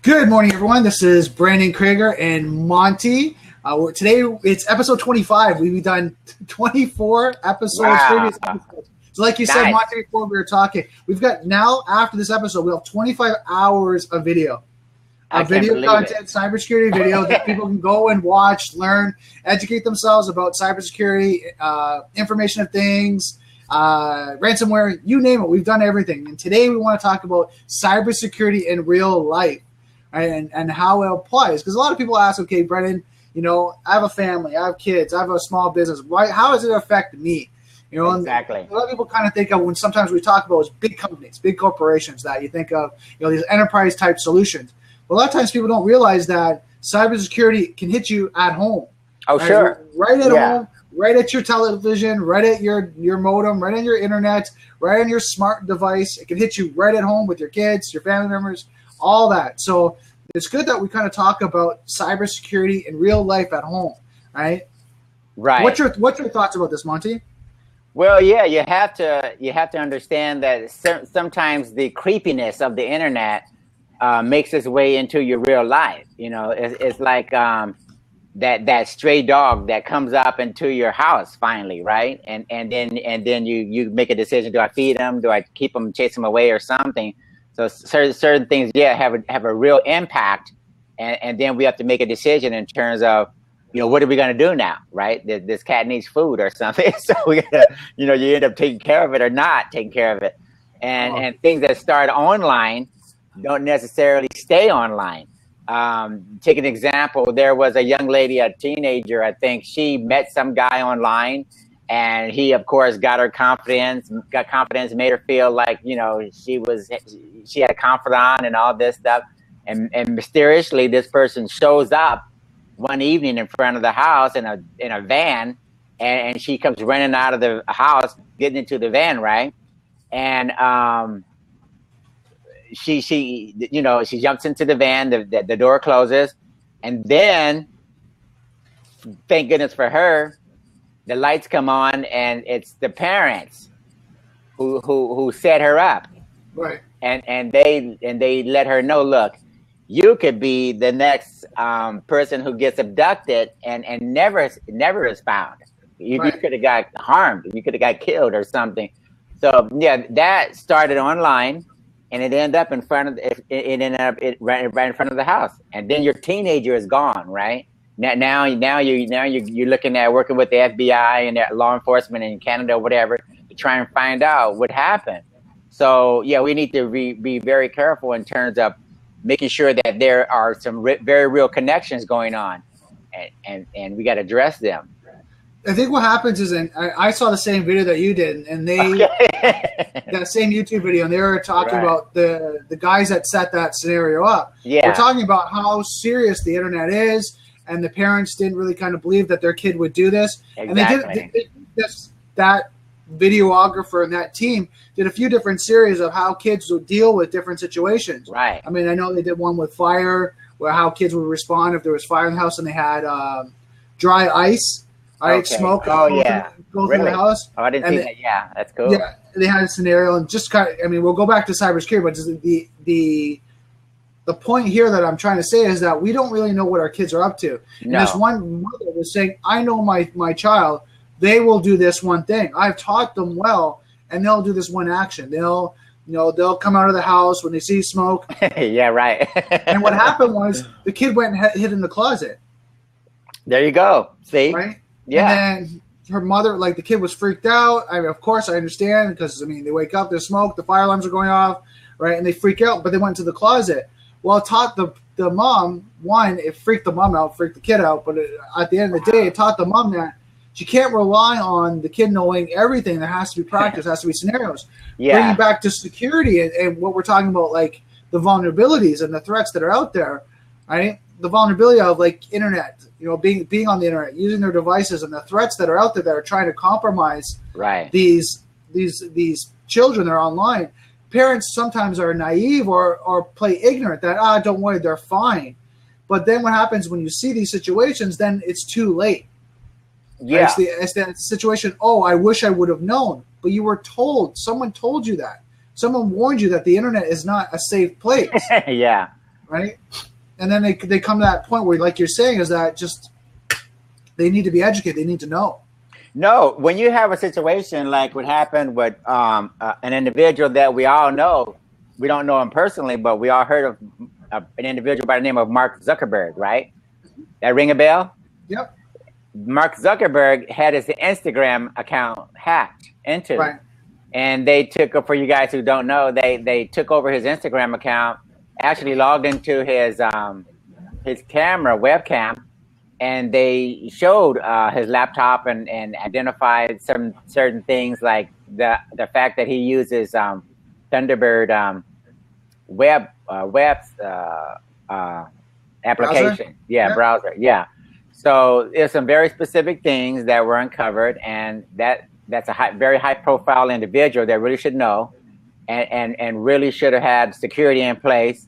Good morning, everyone. This is Brandon Krieger and Monty. Today, it's episode 25. We've done 24 episodes, previous episodes. So like you said, Monty, before we were talking, we've got now, after this episode, we'll have 25 hours of video. Video content, cybersecurity video that people can go and watch, learn, educate themselves about cybersecurity, information of things, ransomware, you name it. We've done everything. And today we want to talk about cybersecurity in real life, right? and how it applies. Because a lot of people ask, okay, Brennan, you know, I have a family, I have kids, I have a small business. Why? How does it affect me? You know, exactly. A lot of people kind of think of when sometimes we talk about is big companies, big corporations that you think of, you know, these enterprise type solutions. But a lot of times people don't realize that cybersecurity can hit you at home. Oh, right? sure. Right at home, right at your television, right at your modem, right on your internet, right on your smart device. It can hit you right at home with your kids, your family members, all that. So it's good that we kind of talk about cybersecurity in real life at home, right? Right. What's your thoughts about this, Monty? Well, yeah, you have to understand that sometimes the creepiness of the internet makes its way into your real life. You know, it's like that stray dog that comes up into your house finally, right? And then you make a decision: do I feed him? Do I keep him, chase him away, or something? So certain things, have a real impact, and then we have to make a decision in terms of, you know, what are we going to do now, right? This cat needs food or something, so we gotta, you know, you end up taking care of it or not taking care of it, and things that start online don't necessarily stay online. Take an example. There was a young lady, a teenager, I think. She met some guy online, and he, of course, got confidence, made her feel like, you know, she had a confidant and all this stuff. And mysteriously, this person shows up one evening in front of the house in a van, and she comes running out of the house, getting into the van, right? And she jumps into the van, the door closes, and then, thank goodness for her, the lights come on, and it's the parents who set her up, right? And they let her know, look, you could be the next person who gets abducted and never is found. You could have got harmed, you could have got killed or something. So yeah, that started online. And it ended up right in front of the house, and then your teenager is gone. Right now you're looking at working with the FBI and law enforcement in Canada or whatever to try and find out what happened. So yeah, we need to be very careful in terms of making sure that there are some very real connections going on, and we got to address them. I think what happens is, and I saw the same video that you did, and that same YouTube video, and they were talking about the guys that set that scenario up. Yeah. We're talking about how serious the internet is, and the parents didn't really kind of believe that their kid would do this. Exactly. And that videographer and that team did a few different series of how kids would deal with different situations. Right. I mean, I know they did one with fire, where how kids would respond if there was fire in the house, and they had dry ice. Smoke. Oh, yeah. Go through the house. Oh, I didn't see that. Yeah, that's cool. Yeah, they had a scenario, and just kind of, I mean, we'll go back to cybersecurity, but just the point here that I'm trying to say is that we don't really know what our kids are up to. And this one mother was saying, I know my child, they will do this one thing. I've taught them well, and they'll do this one action. They'll come out of the house when they see smoke. Yeah, right. And what happened was the kid went and hid in the closet. There you go. See? Right? Yeah. And then her mother, like, the kid was freaked out. I mean, of course, I understand, because, I mean, they wake up, there's smoke, the fire alarms are going off, right? And they freak out, but they went to the closet. Well, it taught the mom, one, it freaked the mom out, freaked the kid out, but at the end of the day, it taught the mom that she can't rely on the kid knowing everything. There has to be practice, there has to be scenarios. Yeah. Bringing back to security and what we're talking about, like, the vulnerabilities and the threats that are out there, right? The vulnerability of, like, internet, you know, being on the internet, using their devices, and the threats that are out there that are trying to compromise these children that are online. Parents sometimes are naive or play ignorant that, don't worry, they're fine. But then what happens when you see these situations, then it's too late. Yeah. It's that situation, I wish I would have known. But you were told, someone told you that. Someone warned you that the internet is not a safe place. Yeah. right? And then they come to that point where, like you're saying, is that just they need to be educated. They need to know. No, when you have a situation like what happened with an individual that we all know, we don't know him personally, but we all heard of an individual by the name of Mark Zuckerberg, right? That ring a bell? Yep. Mark Zuckerberg had his Instagram account hacked into. Right. And they took, for you guys who don't know, they took over his Instagram account, actually logged into his camera, webcam, and they showed his laptop and identified some certain things like the fact that he uses Thunderbird web application. Browser. Yeah. So there's some very specific things that were uncovered, and that's a very high profile individual that really should know and really should have had security in place.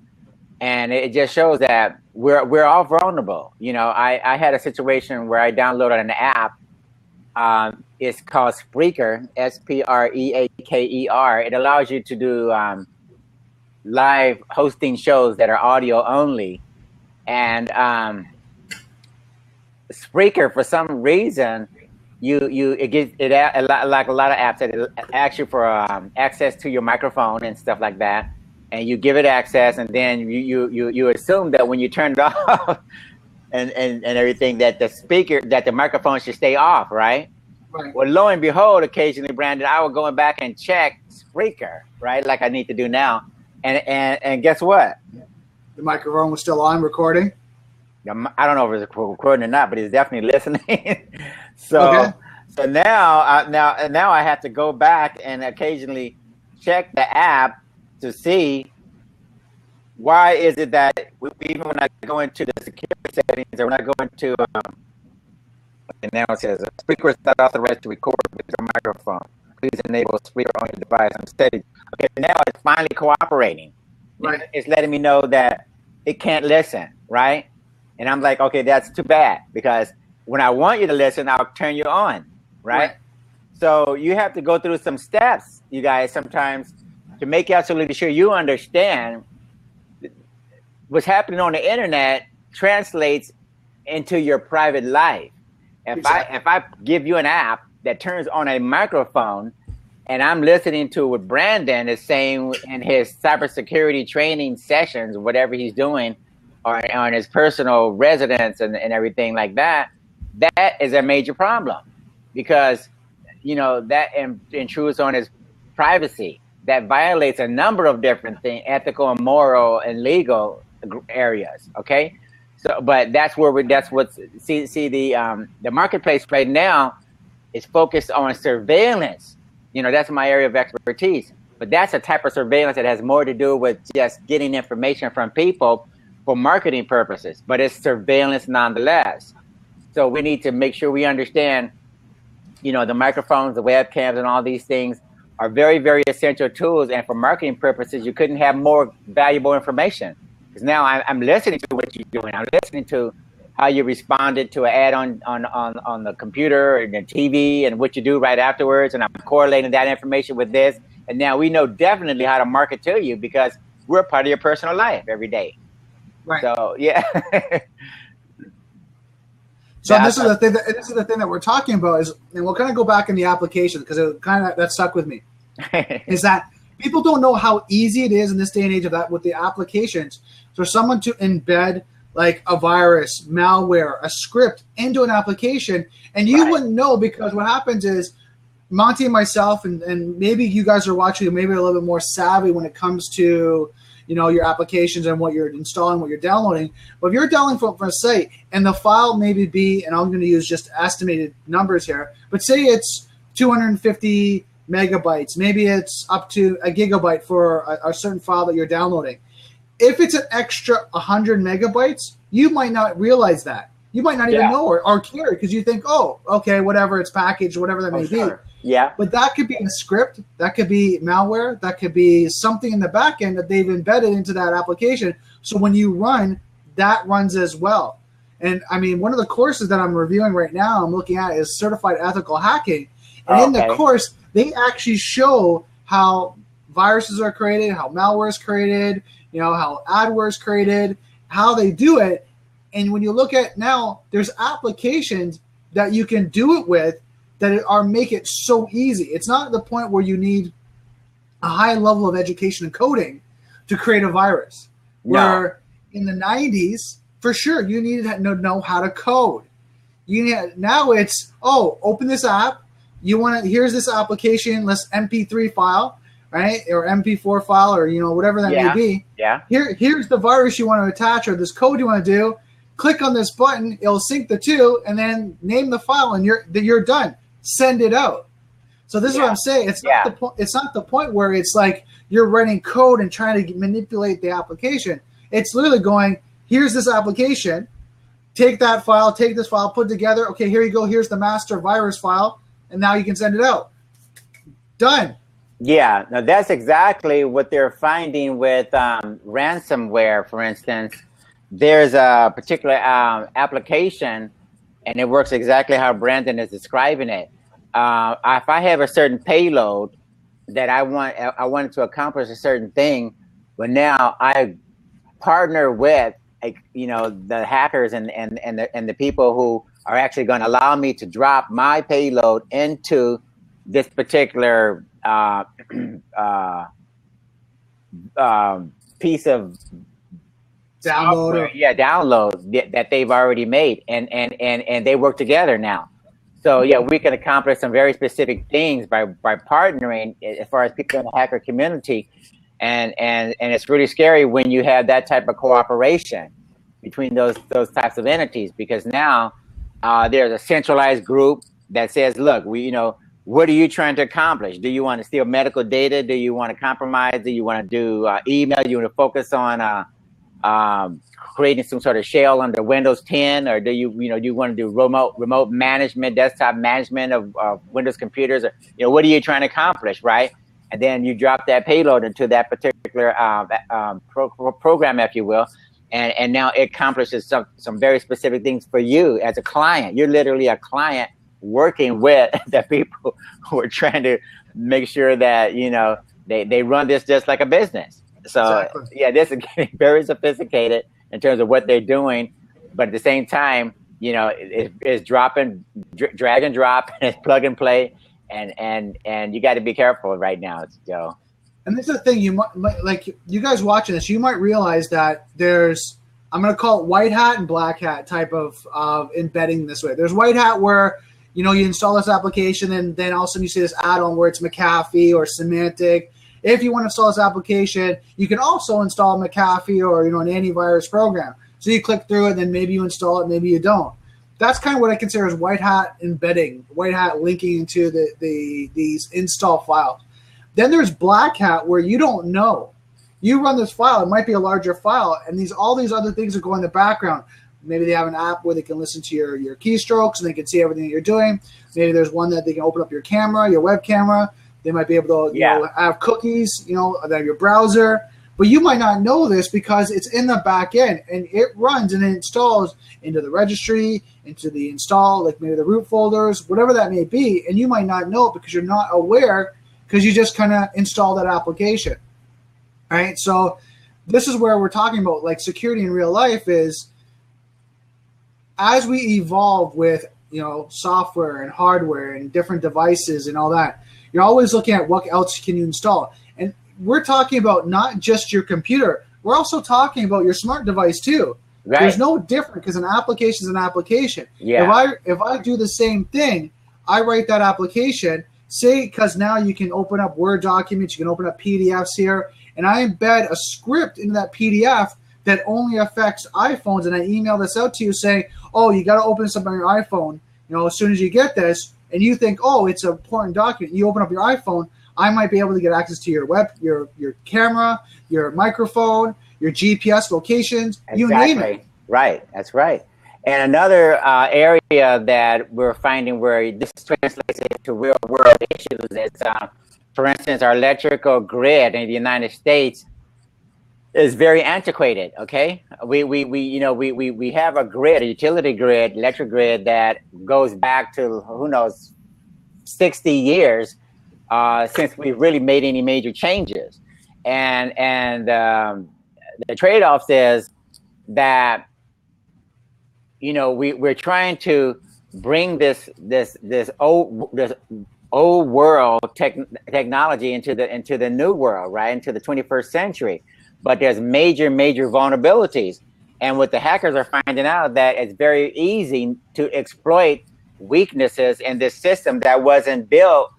And it just shows that we're all vulnerable. You know, I had a situation where I downloaded an app. It's called Spreaker, Spreaker. It allows you to do live hosting shows that are audio only. And Spreaker, for some reason, like a lot of apps, it asks you for access to your microphone and stuff like that. And you give it access, and then you assume that when you turn it off and everything, that the microphone should stay off, right? Right. Well, lo and behold, occasionally, Brandon, I will go back and check Spreaker, right, like I need to do now, and guess what? The microphone was still on, recording. I don't know if it's recording or not, but it's definitely listening. So now I have to go back and occasionally check the app to see why is it that even when I go into the security settings or when I go into and now it says speaker is not authorized to record with your microphone. Please enable speaker on your device. I'm steady. Okay, now it's finally cooperating. Right. It's letting me know that it can't listen, right? And I'm like, okay, that's too bad, because when I want you to listen, I'll turn you on, right? So you have to go through some steps, you guys, sometimes to make absolutely sure you understand what's happening on the internet translates into your private life. If I give you an app that turns on a microphone and I'm listening to what Brandon is saying in his cybersecurity training sessions, whatever he's doing, or on his personal residence and everything like that, that is a major problem, because, you know, that intrudes on his privacy. That violates a number of different things, ethical and moral and legal areas. Okay. So, but the marketplace right now is focused on surveillance. You know, that's my area of expertise, but that's a type of surveillance that has more to do with just getting information from people for marketing purposes, but it's surveillance nonetheless. So we need to make sure we understand, you know, the microphones, the webcams, and all these things are very, very essential tools. And for marketing purposes, you couldn't have more valuable information, because now I'm listening to what you're doing. I'm listening to how you responded to an ad on the computer and the TV and what you do right afterwards. And I'm correlating that information with this. And now we know definitely how to market to you, because we're a part of your personal life every day. Right. So, yeah. So this is the thing that we're talking about is, and we'll kind of go back in the application, because it kind of that stuck with me, is that people don't know how easy it is in this day and age of that with the applications for someone to embed like a virus, malware, a script into an application, and you wouldn't know, because what happens is Monty and myself, and maybe you guys are watching, maybe a little bit more savvy when it comes to, you know, your applications and what you're installing, what you're downloading. But if you're downloading from a site and the file maybe be, and I'm going to use just estimated numbers here, but say it's 250 megabytes, maybe it's up to a gigabyte for a certain file that you're downloading. If it's an extra 100 megabytes, you might not realize that. You might not even know or care, because you think, oh, okay, whatever, it's packaged, whatever that may be. Yeah. But that could be a script, that could be malware, that could be something in the back end that they've embedded into that application. So when you run, that runs as well. And I mean, one of the courses that I'm reviewing right now, I'm looking at, is Certified Ethical Hacking. And in the course, they actually show how viruses are created, how malware is created, how adware is created, how they do it. And when you look at now, there's applications that you can do it with that make it so easy. It's not the point where you need a high level of education and coding to create a virus. No. Where in the 90s, for sure, you needed to know how to code. Now it's, open this app. Here's this application, this MP3 file, right? Or MP4 file, or whatever that may be. Yeah. Here's the virus you want to attach, or this code you want to do. Click on this button, it'll sync the two, and then name the file, and you're done. Send it out. So this is what I'm saying. It's not the point where it's like you're writing code and trying to manipulate the application. It's literally going, here's this application. Take that file, take this file, put it together. Okay, here you go. Here's the master virus file, and now you can send it out. Done. Yeah, now that's exactly what they're finding with ransomware, for instance. There's a particular application, and it works exactly how Brandon is describing it. If I have a certain payload that I wanted to accomplish a certain thing, but now I partner with the hackers and the people who are actually going to allow me to drop my payload into this particular piece of download that they've already made, and they work together now. So we can accomplish some very specific things by partnering as far as people in the hacker community, and it's really scary when you have that type of cooperation between those types of entities, because now there's a centralized group that says, look, what are you trying to accomplish? Do you want to steal medical data? Do you want to compromise? Do you want to do email? Do you want to focus on creating some sort of shell under Windows 10, or do you want to do remote management, desktop management of Windows computers, or what are you trying to accomplish, right? And then you drop that payload into that particular program, if you will, and now it accomplishes some very specific things for you as a client. You're literally a client working with the people who are trying to make sure that they run this just like a business. So exactly. This is getting very sophisticated in terms of what they're doing, but at the same time, it's dropping, drag and drop, and it's plug and play, and you got to be careful right now, Joe. And this is the thing, you might, like you guys watching this, you might realize that there's, I'm going to call it white hat and black hat type of embedding this way. There's white hat where you install this application, and then all of a sudden you see this add-on where it's McAfee or Symantec. If you want to install this application, you can also install McAfee or an antivirus program. So you click through it, and then maybe you install it, maybe you don't. That's kind of what I consider as white hat embedding, white hat linking into these install files. Then there's black hat where you don't know. You run this file, it might be a larger file, and all these other things are going in the background. Maybe they have an app where they can listen to your keystrokes and they can see everything that you're doing. Maybe there's one that they can open up your camera, your web camera. They might be able to have cookies, that your browser. But you might not know this because it's in the back end, and it runs and it installs into the registry, into the install, like maybe the root folders, whatever that may be. And you might not know it because you're not aware, because you just kind of install that application. All right. So this is where we're talking about like security in real life is as we evolve with, software and hardware and different devices and all that, you're always looking at what else can you install. And we're talking about not just your computer. We're also talking about your smart device too. Right. There's no different because an application is an application. Yeah. If I do the same thing, I write that application, say, because now you can open up Word documents, you can open up PDFs here, and I embed a script into that PDF that only affects iPhones, and I email this out to you saying, oh, you got to open this up on your iPhone, as soon as you get this, and you think, oh, it's an important document. You open up your iPhone, I might be able to get access to your camera, your microphone, your GPS locations, exactly. You name it. Right, that's right. And another area that we're finding where this translates into real world issues is, for instance, our electrical grid in the United States is very antiquated. Okay, we have a grid, a utility grid, electric grid that goes back to who knows 60 years, since we've really made any major changes. And the trade-off is that, you know, we're trying to bring this old world technology into the new world, right, into the 21st century. But there's major vulnerabilities, and what the hackers are finding out, that it's very easy to exploit weaknesses in this system that wasn't built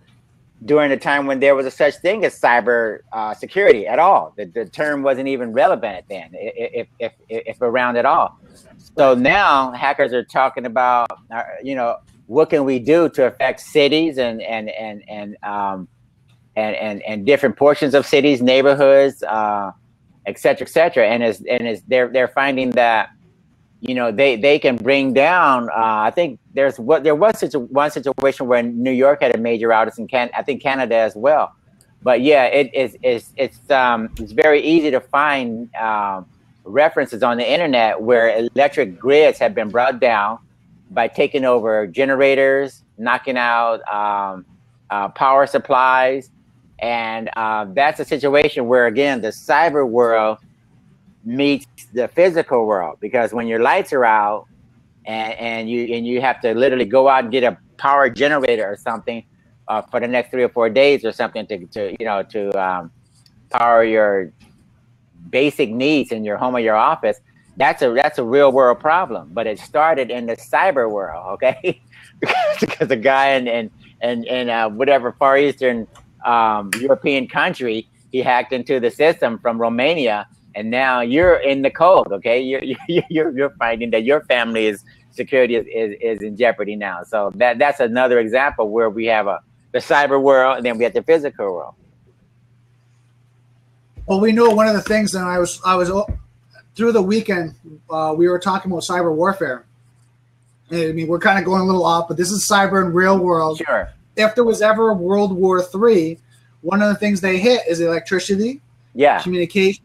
during the time when there was a such thing as cyber security at all. The term wasn't even relevant then, if around at all. So now hackers are talking about, you know, what can we do to affect cities and different portions of cities, neighborhoods, et cetera, and they're finding that, you know, they can bring down. I think there was one situation where New York had a major outage, and I think Canada as well. But yeah, it's very easy to find references on the internet where electric grids have been brought down by taking over generators, knocking out power supplies, and that's a situation where, again, the cyber world meets the physical world, because when your lights are out and you have to literally go out and get a power generator or something for the next 3 or 4 days or something to power your basic needs in your home or your office, that's a real world problem. But it started in the cyber world, okay? because a guy in whatever Far Eastern European country, he hacked into the system from Romania, and now you're in the cold, okay? You're finding that your family's security is in jeopardy now. So that's another example where we have the cyber world, and then we have the physical world. Well, we know one of the things that I was through the weekend, we were talking about cyber warfare. I mean, we're kind of going a little off, but this is cyber in real world. Sure. If there was ever World War III, one of the things they hit is electricity, communication,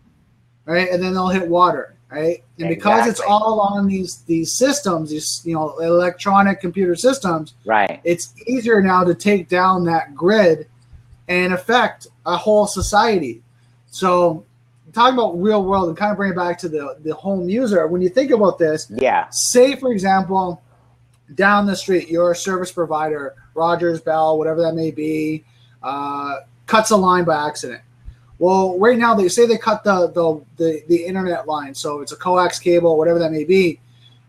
right, and then they'll hit water, right? And because it's all on these systems, these, you know, electronic computer systems, right, it's easier now to take down that grid and affect a whole society. So, talking about real world and kind of bring it back to the home user, when you think about this, say, for example, down the street, you're a service provider, Rogers, Bell, whatever that may be, cuts a line by accident. Well, right now, they say they cut the internet line, so it's a coax cable, whatever that may be.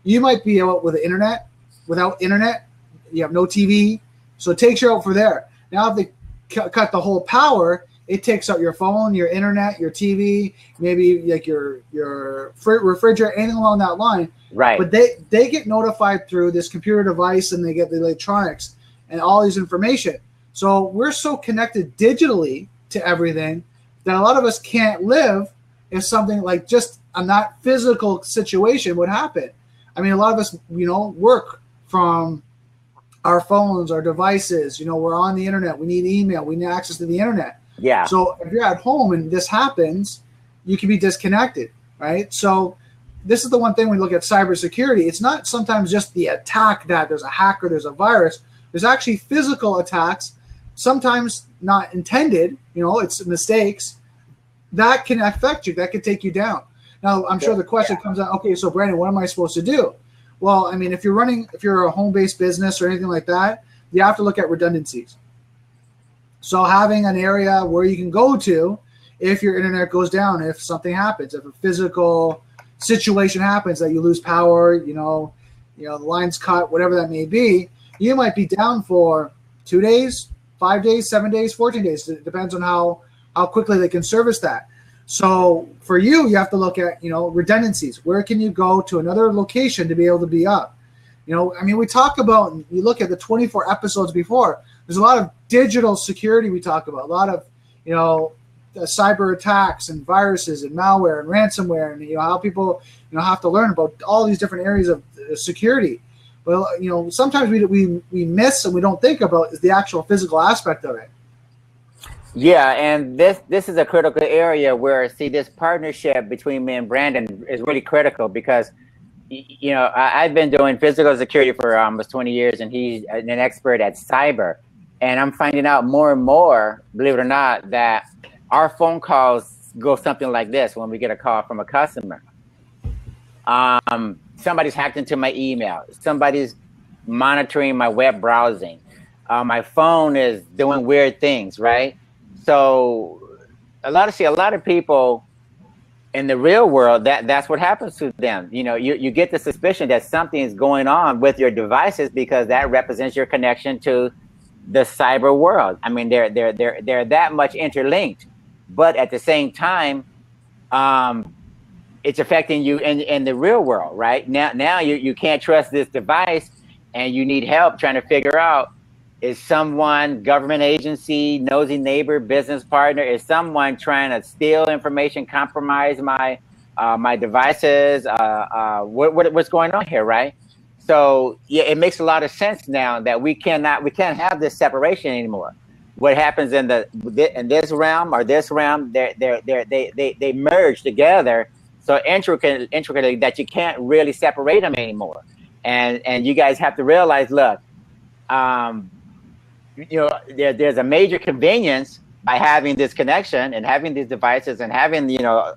You might be out with the internet. Without internet, you have no TV, so it takes you out for there. Now, if they cut the whole power, it takes out your phone, your internet, your TV, maybe like your refrigerator, anything along that line. Right. But they get notified through this computer device, and they get the electronics and all these information. So we're so connected digitally to everything that a lot of us can't live if something like just a not physical situation would happen. I mean, a lot of us, you know, work from our phones, our devices. You know, we're on the internet. We need email. We need access to the internet. Yeah. So if you're at home and this happens, you can be disconnected, right? So this is the one thing when we look at cybersecurity. It's not sometimes just the attack that there's a hacker, there's a virus. There's actually physical attacks, sometimes not intended, you know, it's mistakes, that can affect you, that can take you down. Now, I'm sure the question comes out, okay, so Brandon, what am I supposed to do? Well, I mean, if you're a home-based business or anything like that, you have to look at redundancies. So having an area where you can go to if your internet goes down, if something happens, if a physical situation happens that you lose power, you know, the line's cut, whatever that may be, you might be down for 2 days, 5 days, 7 days, 14 days. It depends on how quickly they can service that. So for you have to look at, you know, redundancies. Where can you go to another location to be able to be up? You know, I mean, we talk about, you look at the 24 episodes before, there's a lot of digital security we talk about, a lot of, you know, cyber attacks and viruses and malware and ransomware, and, you know, how people, you know, have to learn about all these different areas of security. Well, you know, sometimes we miss and we don't think about is the actual physical aspect of it. Yeah, and this is a critical area where, see, this partnership between me and Brandon is really critical because, you know, I've been doing physical security for almost 20 years, and he's an expert at cyber. And I'm finding out more and more, believe it or not, that our phone calls go something like this when we get a call from a customer. Somebody's hacked into my email. Somebody's monitoring my web browsing. My phone is doing weird things, right? So a lot of people in the real world, that's what happens to them. You know, you get the suspicion that something is going on with your devices because that represents your connection to the cyber world. I mean, they're that much interlinked, but at the same time, it's affecting you in the real world, right? Now you can't trust this device, and you need help trying to figure out, is someone, government agency, nosy neighbor, business partner, is someone trying to steal information, compromise my my devices? What's going on here, right? So yeah, it makes a lot of sense now that we can't have this separation anymore. What happens in this realm or this realm, they merge together so intricately that you can't really separate them anymore. And you guys have to realize, look, you know, there's a major convenience by having this connection and having these devices and having, you know,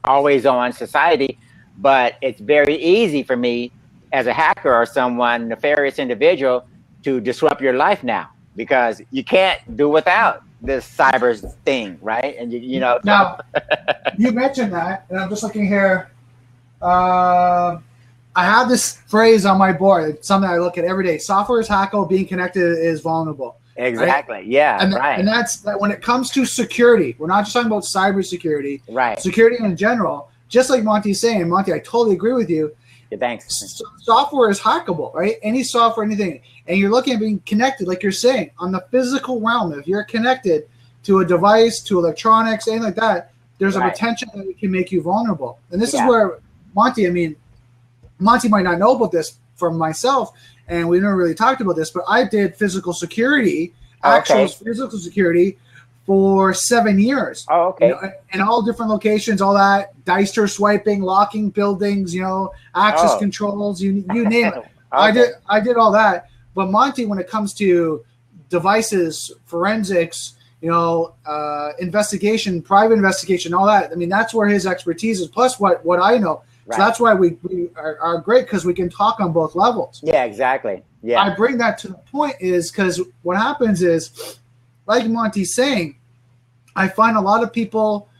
always on society, but it's very easy for me as a hacker or someone nefarious individual to disrupt your life now, because you can't do without this cyber thing, right? And you know. Now, you mentioned that, and I'm just looking here. I have this phrase on my board. It's something I look at every day. Software is hackable. Being connected is vulnerable. Exactly. Right? Yeah. And, right. And that's that. When it comes to security, we're not just talking about cybersecurity. Right. Security in general. Just like Monty's saying, Monty, I totally agree with you. Yeah, thanks. Software is hackable, right? Any software, anything. And you're looking at being connected, like you're saying, on the physical realm. If you're connected to a device, to electronics, anything like that, there's a potential that it can make you vulnerable. And this is where Monty, I mean, Monty might not know about this from myself, and we never really talked about this, but I did physical security, physical security for 7 years. Oh, okay. You know, in all different locations, all that, Deister swiping, locking buildings, you know, access controls, you name it. Okay. I did all that. But Monty, when it comes to devices, forensics, you know, investigation, private investigation, all that, I mean, that's where his expertise is, plus what I know. Right. So that's why we are great, because we can talk on both levels. Yeah, exactly. Yeah. I bring that to the point is because what happens is, like Monty's saying, I find a lot of people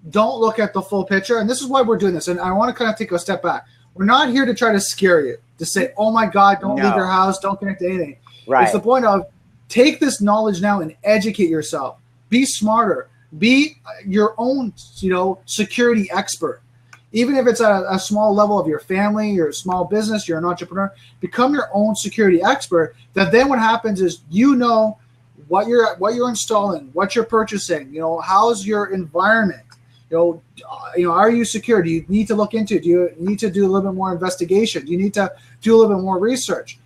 don't look at the full picture. And this is why we're doing this. And I want to kind of take a step back. We're not here to try to scare you, to say, oh my God, don't leave your house, don't connect to anything. Right. It's the point of take this knowledge now and educate yourself. Be smarter. Be your own, you know, security expert. Even if it's a small level of your family, you're a small business, you're an entrepreneur, become your own security expert. That then what happens is, you know, what you're installing, what you're purchasing, you know, how's your environment, you know, are you secure? Do you need to look into it? Do you need to do a little bit more investigation? Do you need to do a little bit more research?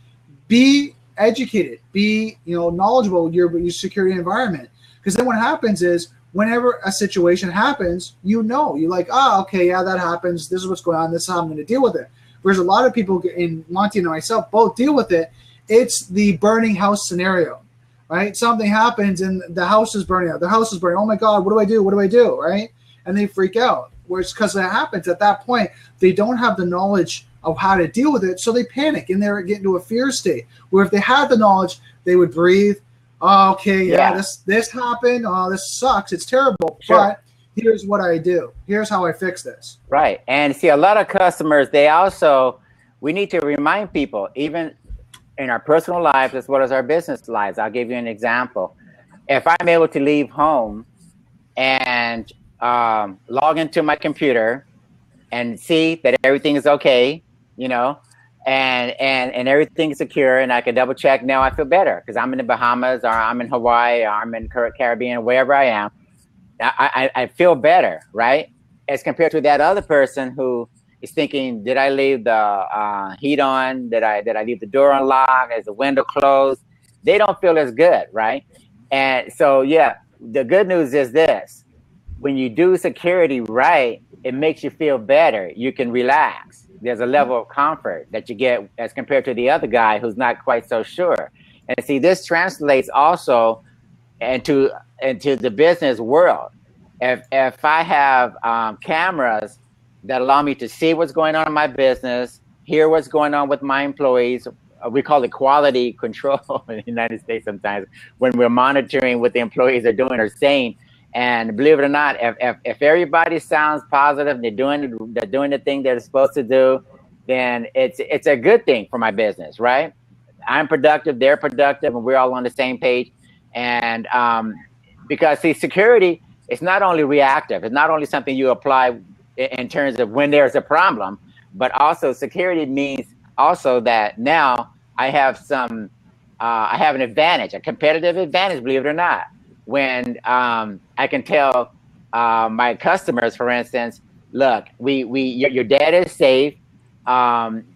Be educated, be, you know, knowledgeable with your security environment. Because then what happens is, whenever a situation happens, you know, you're like, oh, okay, yeah, that happens. This is what's going on. This is how I'm going to deal with it. Whereas a lot of people, in Monty and myself, both deal with it. It's the burning house scenario, right? Something happens and the house is burning out. The house is burning. Oh my God, what do I do? What do I do? Right? And they freak out. Whereas because that happens at that point, they don't have the knowledge of how to deal with it. So they panic and they're getting into a fear state. Where if they had the knowledge, they would breathe. Oh, okay, yeah, this happened. Oh, this sucks. It's terrible. Sure. But here's what I do. Here's how I fix this. Right. And see, a lot of customers, we need to remind people, even in our personal lives as well as our business lives. I'll give you an example. If I'm able to leave home and log into my computer and see that everything is okay, you know, and everything's secure, and I can double check, now I feel better because I'm in the Bahamas, or I'm in Hawaii, or I'm in Caribbean, wherever I am. I feel better, right? As compared to that other person who is thinking, did I leave the heat on? Did I leave the door unlocked? Is the window closed? They don't feel as good, right? And so, yeah, the good news is this: when you do security right, it makes you feel better. You can relax. There's a level of comfort that you get as compared to the other guy who's not quite so sure. And see, this translates also into the business world. If I have cameras that allow me to see what's going on in my business, hear what's going on with my employees, we call it quality control in the United States sometimes, when we're monitoring what the employees are doing or saying. And believe it or not, if everybody sounds positive, they're doing the thing they're supposed to do, then it's a good thing for my business, right? I'm productive, they're productive, and we're all on the same page. And because see, security is not only reactive, it's not only something you apply in terms of when there's a problem, but also security means also that now I have I have an advantage, a competitive advantage, believe it or not, when I can tell my customers, for instance, look, your data is safe.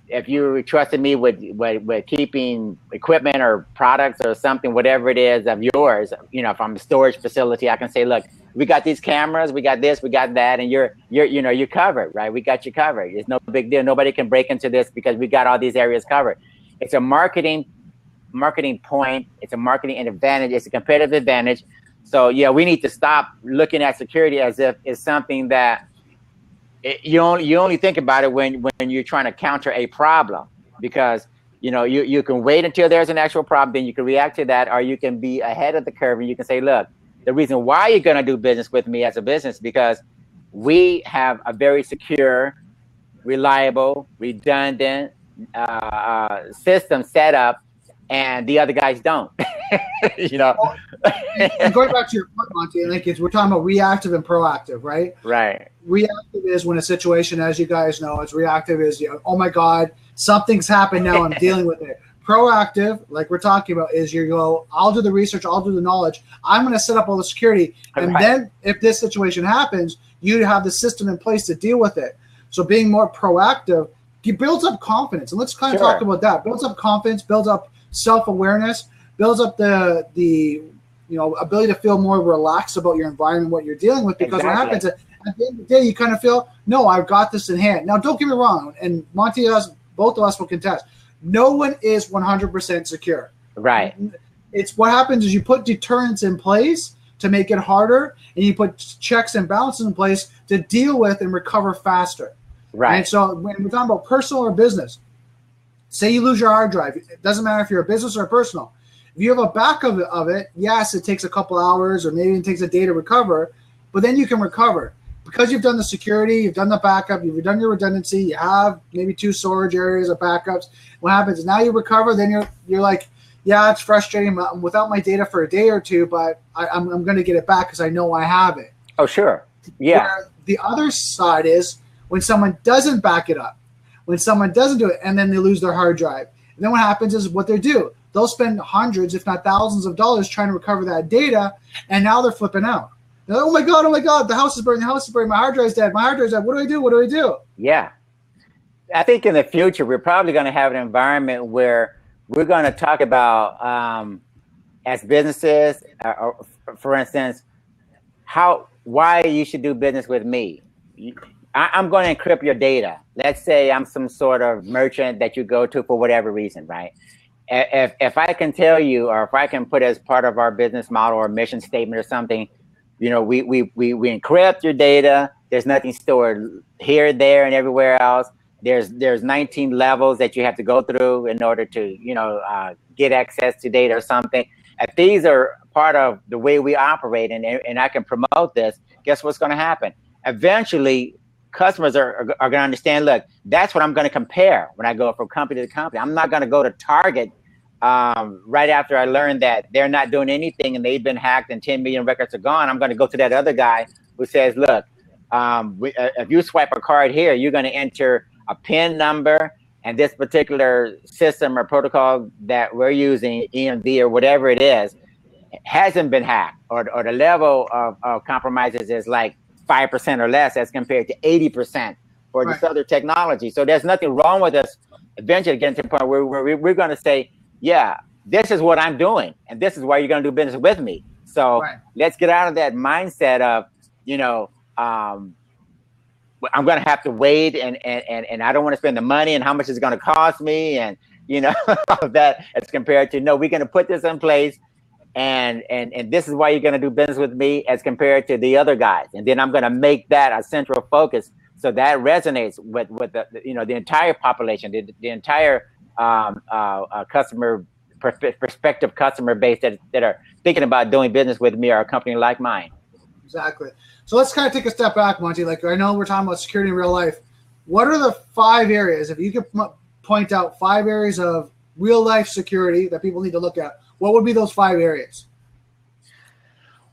If you trusted me with keeping equipment or products or something, whatever it is of yours, you know, from a storage facility, I can say, look, we got these cameras, we got this, we got that, and you're covered, right? We got you covered. It's no big deal. Nobody can break into this because we got all these areas covered. It's a marketing point. It's a marketing advantage. It's a competitive advantage. So yeah, we need to stop looking at security as if it's something that you only think about it when you're trying to counter a problem, because you can wait until there's an actual problem, then you can react to that, or you can be ahead of the curve and you can say, look, the reason why you're going to do business with me as a business, because we have a very secure, reliable, redundant system set up, and the other guys don't. Well, and going back to your point, Monty, I think we're talking about reactive and proactive, right? Right. Reactive is when a situation, as you guys know, it's reactive is, oh my God, something's happened now, I'm dealing with it. Proactive, like we're talking about, is you go, I'll do the research, I'll do the knowledge, I'm going to set up all the security, and then if this situation happens, you have the system in place to deal with it. So being more proactive, it builds up confidence, and let's kind of talk about that. Builds up confidence, builds up self-awareness, builds up the ability to feel more relaxed about your environment, what you're dealing with, because what happens at the end of the day, you kind of feel, no, I've got this in hand. Now, don't get me wrong, and Monty, both of us will contest, no one is 100% secure. Right. It's what happens is you put deterrents in place to make it harder, and you put checks and balances in place to deal with and recover faster. Right. And so when we're talking about personal or business, say you lose your hard drive. It doesn't matter if you're a business or personal. If you have a backup of it, yes, it takes a couple hours or maybe it takes a day to recover, but then you can recover. Because you've done the security, you've done the backup, you've done your redundancy, you have maybe 2 storage areas of backups. What happens is now you recover, then you're like, yeah, it's frustrating. I'm without my data for a day or two, but I'm going to get it back because I know I have it. Oh, sure. Yeah. Where the other side is when someone doesn't back it up, when someone doesn't do it, and then they lose their hard drive. And then what happens is what they do. They'll spend hundreds, if not thousands of dollars trying to recover that data, and now they're flipping out. They're like, oh my God, the house is burning, my hard drive's dead, what do I do? Yeah. I think in the future, we're probably going to have an environment where we're going to talk about, as businesses, or for instance, why you should do business with me. I'm going to encrypt your data. Let's say I'm some sort of merchant that you go to for whatever reason, right? If I can tell you, or if I can put as part of our business model or mission statement or something, we encrypt your data. There's nothing stored here, there, and everywhere else. There's 19 levels that you have to go through in order to get access to data or something. If these are part of the way we operate, and I can promote this, guess what's going to happen? Eventually, customers are going to understand, look, that's what I'm going to compare when I go from company to company. I'm not going to go to Target right after I learned that they're not doing anything and they've been hacked and 10 million records are gone. I'm going to go to that other guy who says, look, if you swipe a card here, you're going to enter a PIN number, and this particular system or protocol that we're using, EMV or whatever it is, hasn't been hacked, or the level of compromises is like 5% or less as compared to 80% for this other technology. So there's nothing wrong with us eventually getting to the point where we're going to say, yeah, this is what I'm doing, and this is why you're going to do business with me. So let's get out of that mindset of, I'm going to have to wait, and I don't want to spend the money, and how much is it going to cost me, and you know, of that as compared to, no, we're going to put this in place, and this is why you're going to do business with me as compared to the other guys. And then I'm going to make that a central focus. So that resonates with the, you know, the entire population, the entire customer, prospective customer base that are thinking about doing business with me or a company like mine. Exactly. So let's kind of take a step back, Monty. Like, I know we're talking about security in real life. What are the 5 areas, if you could point out 5 areas of real life security that people need to look at, what would be those 5 areas?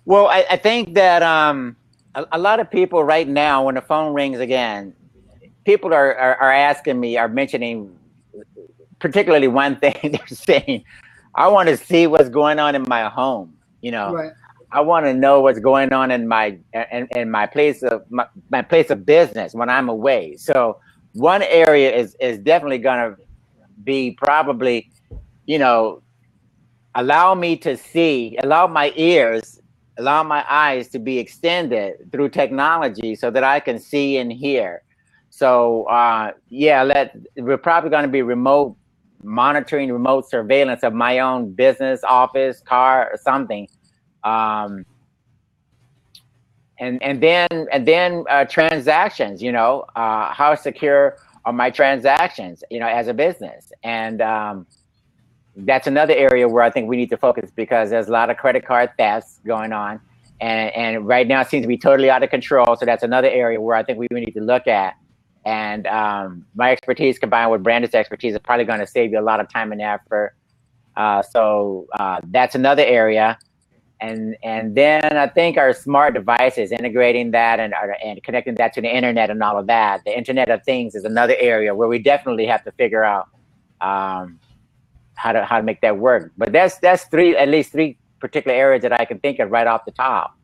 Well, I think that a lot of people right now, when the phone rings again, people are asking me, are mentioning particularly one thing. They're saying, I want to see what's going on in my home. You know, right. I want to know what's going on in my place of my place of business when I'm away. So one area is definitely going to be probably, you know, allow my eyes to be extended through technology so that I can see and hear. So yeah, we're probably going to be remote monitoring, remote surveillance of my own business, office, car, or something. And then transactions, you know, how secure are my transactions, you know, as a business. And that's another area where I think we need to focus, because there's a lot of credit card thefts going on, and right now it seems to be totally out of control. So that's another area where I think we need to look at. And my expertise combined with Brandon's expertise is probably going to save you a lot of time and effort. So that's another area. And then I think our smart devices, integrating that and connecting that to the internet and all of that. The Internet of Things is another area where we definitely have to figure out how to make that work. But that's at least three particular areas that I can think of right off the top.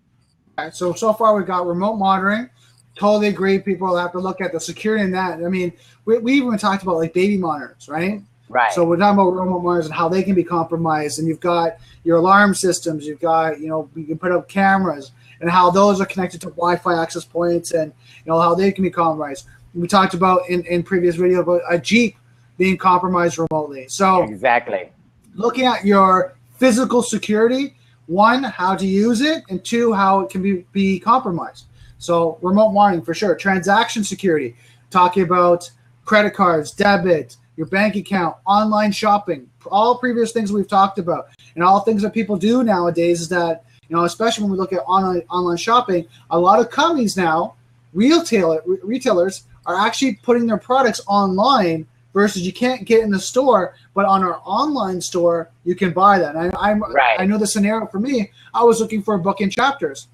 All right, so far we've got remote monitoring. Totally agree. People have to look at the security in that. I mean, we even talked about like baby monitors, right? Right. So we're talking about remote monitors and how they can be compromised. And you've got your alarm systems. You've got, you know, you can put up cameras and how those are connected to Wi-Fi access points, and you know how they can be compromised. We talked about in previous video about a Jeep being compromised remotely. So exactly, looking at your physical security, 1, how to use it, and 2, how it can be compromised. So remote monitoring for sure. Transaction security, talking about credit cards, debit, your bank account, online shopping, all previous things we've talked about, and all things that people do nowadays is that, you know, especially when we look at online shopping, a lot of companies now, retailers are actually putting their products online versus you can't get in the store, but on our online store, you can buy that. And I know the scenario for me. I was looking for a book in chapters.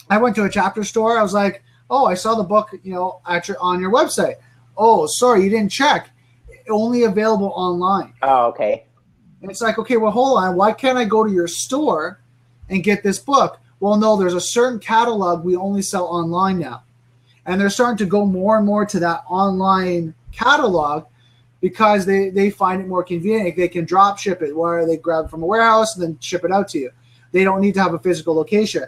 I went to a chapter store. I was like, oh, I saw the book, you know, on your website. Oh, sorry, you didn't check. Only available online. Oh, okay. And it's like, okay, well, hold on. Why can't I go to your store and get this book? Well, no, there's a certain catalog we only sell online now. And they're starting to go more and more to that online catalog because they find it more convenient. They can drop ship it, where they grab it from a warehouse and then ship it out to you. They don't need to have a physical location.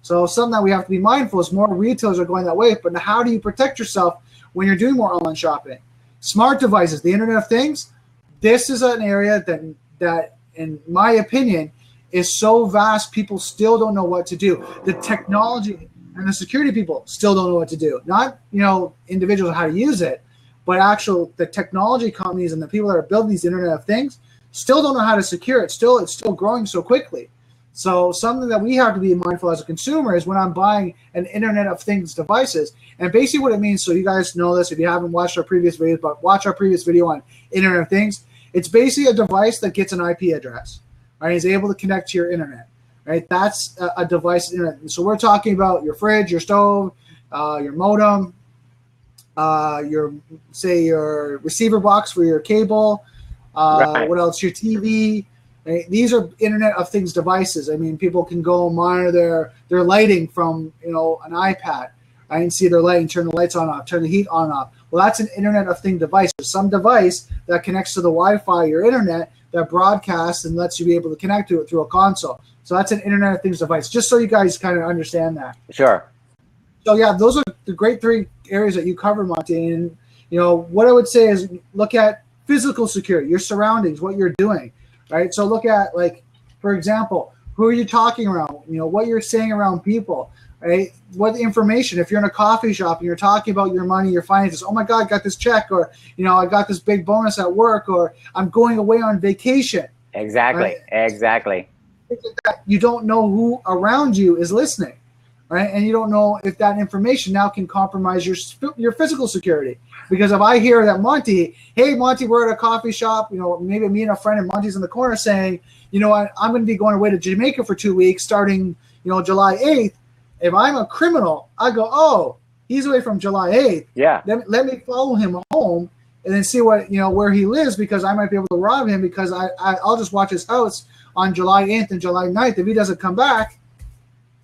So something that we have to be mindful is more retailers are going that way. But how do you protect yourself when you're doing more online shopping? Smart devices, the Internet of Things, this is an area that in my opinion, is so vast, people still don't know what to do. The technology and the security people still don't know what to do. Not, you know, individuals how to use it, but the technology companies and the people that are building these Internet of Things still don't know how to secure it. It's still growing so quickly. So something that we have to be mindful as a consumer is when I'm buying an Internet of Things devices, and basically what it means, so you guys know this if you haven't watched our previous videos, but watch our previous video on Internet of Things. It's basically a device that gets an IP address, right? It's able to connect to your internet, right? That's a device. So we're talking about your fridge, your stove, your modem, your receiver box for your cable. Right. What else? Your TV. Right? These are Internet of Things devices. I mean, people can go monitor their lighting from, you know, an iPad. I can see their lighting, turn the lights on off, turn the heat on off. Well, that's an Internet of Things device. There's some device that connects to the Wi-Fi, your internet, that broadcasts and lets you be able to connect to it through a console. So that's an Internet of Things device, just so you guys kind of understand that. Sure. So yeah, those are the great 3 areas that you cover, Monty. And, you know, what I would say is look at physical security, your surroundings, what you're doing, right? So look at, like, for example, who are you talking around? What you're saying around people, right? What information? If you're in a coffee shop and you're talking about your money, your finances, oh my God, I got this check, or I got this big bonus at work, or I'm going away on vacation. Exactly. Right? Exactly. You don't know who around you is listening, right? And you don't know if that information now can compromise your physical security. Because if I hear that hey Monty, we're at a coffee shop, maybe me and a friend, and Monty's in the corner saying, what, I'm going to be going away to Jamaica for 2 weeks starting, July 8th. If I'm a criminal, I go, oh, he's away from July 8th. Yeah. Let me follow him home and then see what, where he lives, because I might be able to rob him, because I'll just watch his house on July 8th and July 9th. If he doesn't come back,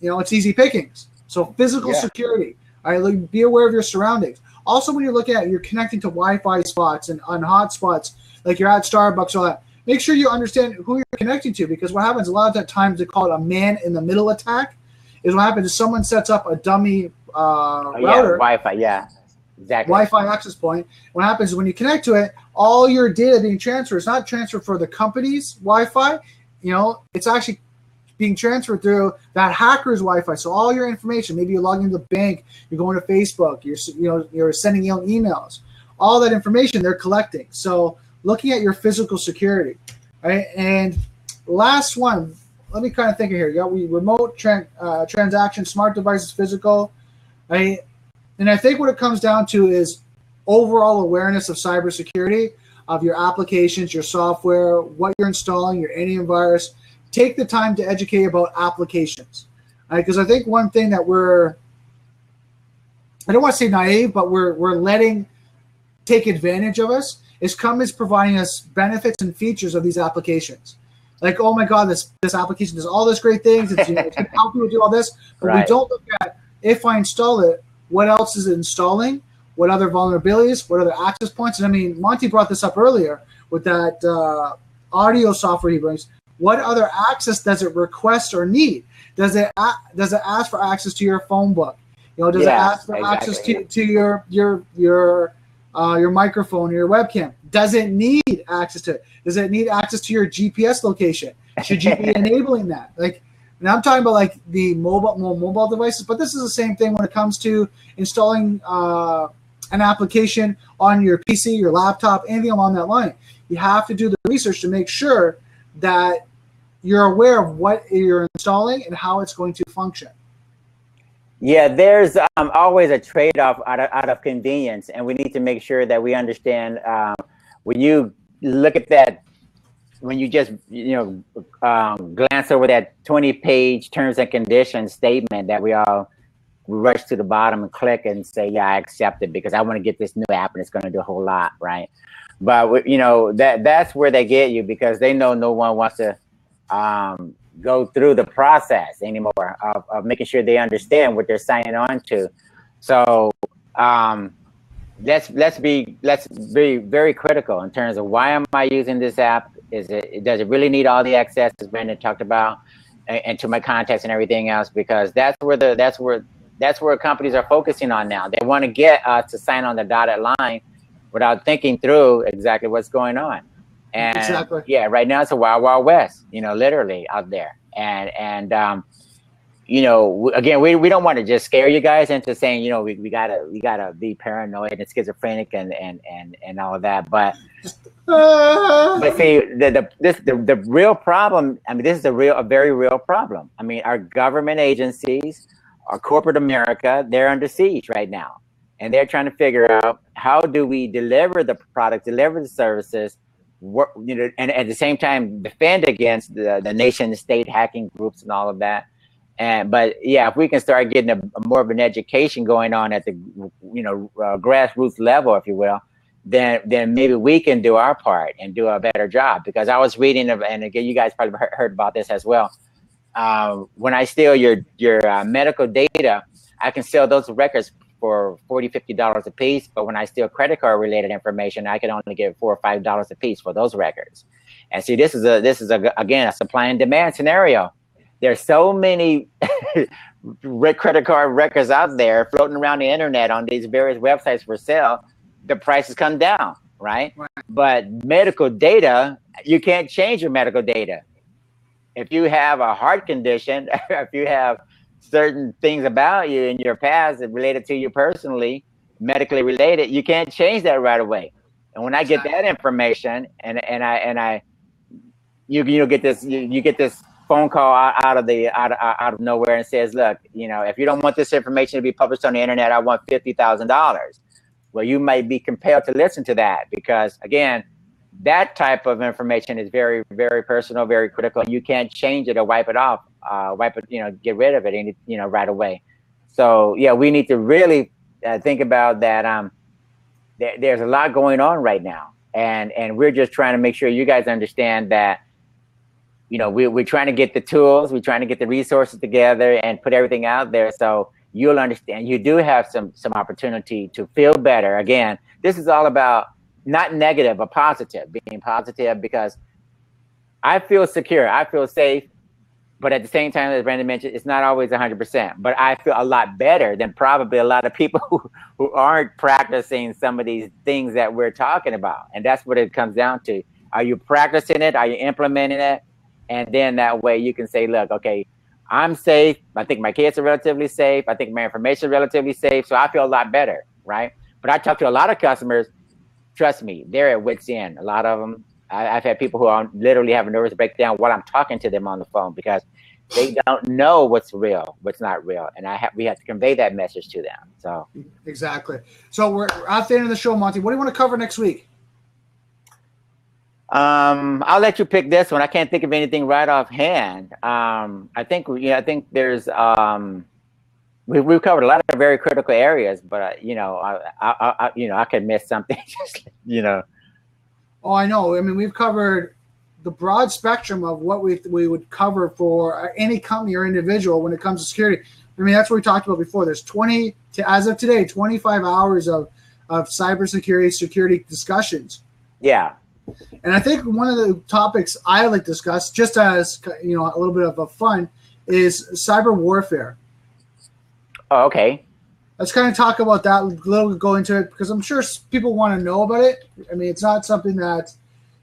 it's easy pickings. So physical security. All right, like, be aware of your surroundings. Also, when you're looking at, you're connecting to Wi-Fi spots and on hot spots, like you're at Starbucks, all that, make sure you understand who you're connecting to, because what happens a lot of the times, they call it a man-in-the-middle attack, is what happens is someone sets up a dummy router. Wi-Fi, yeah. Exactly. Wi-Fi access point. What happens is when you connect to it, all your data being transferred, it's not transferred for the company's Wi-Fi, it's actually being transferred through that hacker's Wi-Fi. So all your information, maybe you're logging into the bank, you're going to Facebook, you're sending out emails, all that information they're collecting. So looking at your physical security, right? And last one, let me kind of think of here. Remote transaction, smart devices, physical, right? And I think what it comes down to is overall awareness of cybersecurity, of your applications, your software, what you're installing, your antivirus. Take the time to educate about applications, right? Because I think one thing that I don't want to say naive, but we're letting take advantage of us is providing us benefits and features of these applications. Like, oh my God, this application does all this great things. It's going to help you do all this, but we don't look at, if I install it, what else is it installing? What other vulnerabilities? What other access points? And I mean, Monty brought this up earlier with that audio software he brings. What other access does it request or need? Does it ask for access to your phone book? Does it ask for access to your microphone or your webcam? Does it need access to it? Does it need access to your GPS location? Should you be enabling that? Like, and I'm talking about like the mobile devices, but this is the same thing when it comes to installing an application on your PC, your laptop, anything along that line. You have to do the research to make sure that you're aware of what you're installing and how it's going to function. Yeah, there's always a trade-off out of convenience, and we need to make sure that we understand when you look at that, when you just glance over that 20-page terms and conditions statement that we all rush to the bottom and click and say, yeah, I accept it because I want to get this new app and it's going to do a whole lot, right? But that's where they get you, because they know no one wants to go through the process anymore of making sure they understand what they're signing on to. So let's be very critical in terms of, why am I using this app? Does it really need all the access, as Brandon talked about, and to my contacts and everything else? Because that's where companies are focusing on now. They want to get us to sign on the dotted line without thinking through exactly what's going on. And yeah, right now it's a wild, wild west, literally out there. And again, we don't want to just scare you guys into saying, we gotta be paranoid and schizophrenic and all of that. But see, the real problem. I mean, this is a very real problem. I mean, our government agencies, our corporate America, they're under siege right now, and they're trying to figure out, how do we deliver the product, deliver the services, and at the same time defend against the nation state hacking groups and all of that. But yeah, if we can start getting a more of an education going on at the grassroots level, if you will, then maybe we can do our part and do a better job. Because I was reading, and again, you guys probably heard about this as well. When I steal your medical data, I can sell those records for $40, $50 a piece. But when I steal credit card related information, I can only get $4 or $5 a piece for those records. And see, this is again a supply and demand scenario. There's so many credit card records out there floating around the internet on these various websites for sale. The prices come down. right? But medical data, you can't change your medical data. If you have a heart condition, if you have certain things about you in your past that related to you personally, medically related, you can't change that right away. And when I get that information, and I you get this you get this phone call out of nowhere and says, look, if you don't want this information to be published on the internet, I want $50,000. Well, you might be compelled to listen to that because, again, that type of information is very, very personal, very critical. You can't change it or wipe it off, get rid of it, right away. So yeah, we need to really think about that. There's a lot going on right now, and we're just trying to make sure you guys understand that. We're trying to get the tools, we're trying to get the resources together and put everything out there so you'll understand you do have some opportunity to feel better. Again, this is all about not negative, but positive, being positive, because I feel secure, I feel safe, but at the same time, as Brandon mentioned, it's not always 100%, but I feel a lot better than probably a lot of people who aren't practicing some of these things that we're talking about. And that's what it comes down to. Are you practicing it? Are you implementing it? And then that way you can say, look, okay, I'm safe. I think my kids are relatively safe. I think my information is relatively safe. So I feel a lot better, right? But I talk to a lot of customers. Trust me, they're at wit's end. A lot of them. I've had people who are literally having nervous breakdown while I'm talking to them on the phone because they don't know what's real, what's not real. And we have to convey that message to them. So exactly. So we're at the end of the show, Monty. What do you want to cover next week? I'll let you pick this one. I can't think of anything right offhand. I think there's we've covered a lot of very critical areas, but I could miss something. Oh, I know. I mean, we've covered the broad spectrum of what we would cover for any company or individual when it comes to security. I mean, that's what we talked about before. There's as of today, 25 hours of cybersecurity security discussions. Yeah. And I think one of the topics I like to discuss, just as a little bit of a fun, is cyber warfare. Oh, okay. Let's kind of talk about that a little, go into it, because I'm sure people want to know about it. I mean, it's not something that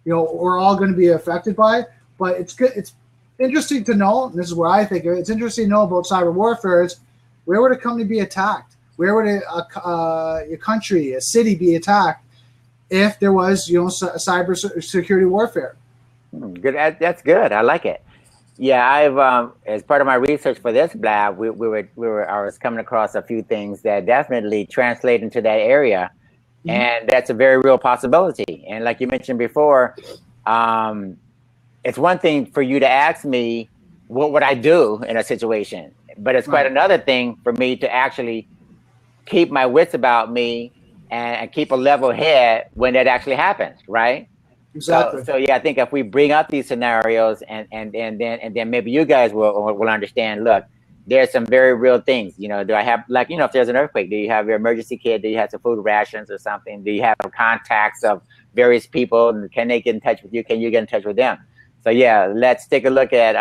we're all going to be affected by, but it's good. It's interesting to know. And this is where I think it's interesting to know about cyber warfare. Is where would a company be attacked? Where would a country, a city, be attacked if there was, cyber security warfare? Good. That's good. I like it. Yeah, I've as part of my research for this blab, I was coming across a few things that definitely translate into that area, and that's a very real possibility. And like you mentioned before, it's one thing for you to ask me what would I do in a situation, but it's quite another thing for me to actually keep my wits about me and keep a level head when that actually happens, right? Exactly. So yeah, I think if we bring up these scenarios and then maybe you guys will understand. Look, there's some very real things. Do I have if there's an earthquake, do you have your emergency kit? Do you have some food rations or something? Do you have contacts of various people? And can they get in touch with you? Can you get in touch with them? So yeah, let's take a look at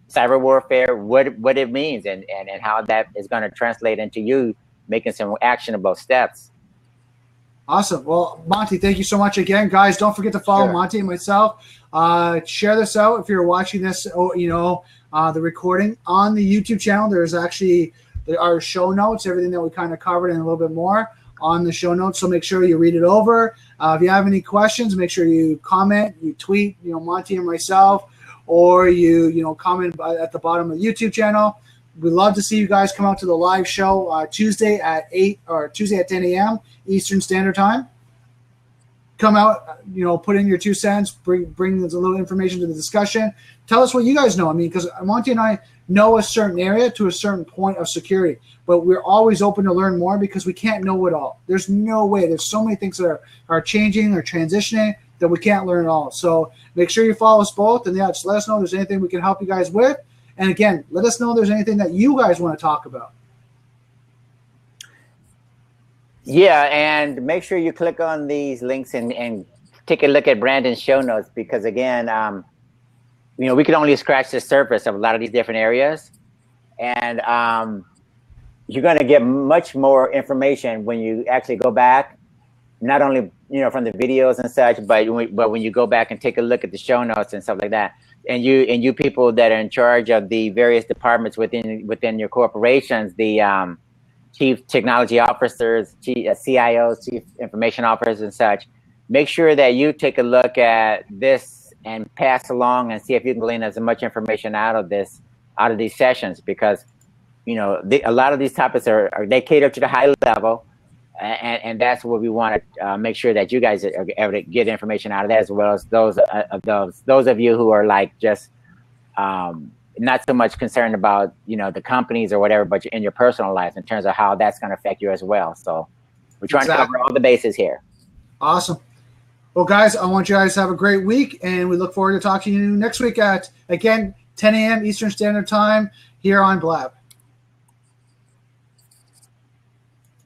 cyber warfare, what it means, and how that is going to translate into you making some actionable steps. Awesome. Well, Monty, thank you so much again. Guys, don't forget to follow Monty and myself. Share this out if you're watching this, the recording on the YouTube channel. There's actually our show notes, everything that we kind of covered and a little bit more on the show notes. So make sure you read it over. If you have any questions, make sure you comment, you tweet, Monty and myself, or you comment at the bottom of the YouTube channel. We'd love to see you guys come out to the live show Tuesday at 10 a.m. Eastern Standard Time. Come out, put in your 2 cents, bring a little information to the discussion. Tell us what you guys know. I mean, because Monty and I know a certain area to a certain point of security, but we're always open to learn more because we can't know it all. There's no way. There's so many things that are changing or transitioning that we can't learn it all. So make sure you follow us both, and just let us know if there's anything we can help you guys with. And again, let us know if there's anything that you guys want to talk about. Yeah, and make sure you click on these links and take a look at Brandon's show notes, because again, we can only scratch the surface of a lot of these different areas, and you're going to get much more information when you actually go back not only from the videos and such, but when you go back and take a look at the show notes and stuff like that, and you people that are in charge of the various departments within your corporations, the chief technology officers, CIOs, chief information officers and such, make sure that you take a look at this and pass along and see if you can glean as much information out of these sessions, because a lot of these topics they cater to the high level, and that's what we want to make sure that you guys are able to get information out of that, as well as those of you who are like just not so much concerned about the companies or whatever, but in your personal life in terms of how that's going to affect you as well. So we're trying to cover all the bases here. Awesome. Well, guys, I want you guys to have a great week, and we look forward to talking to you next week at, again, 10 a.m. Eastern Standard Time here on Blab.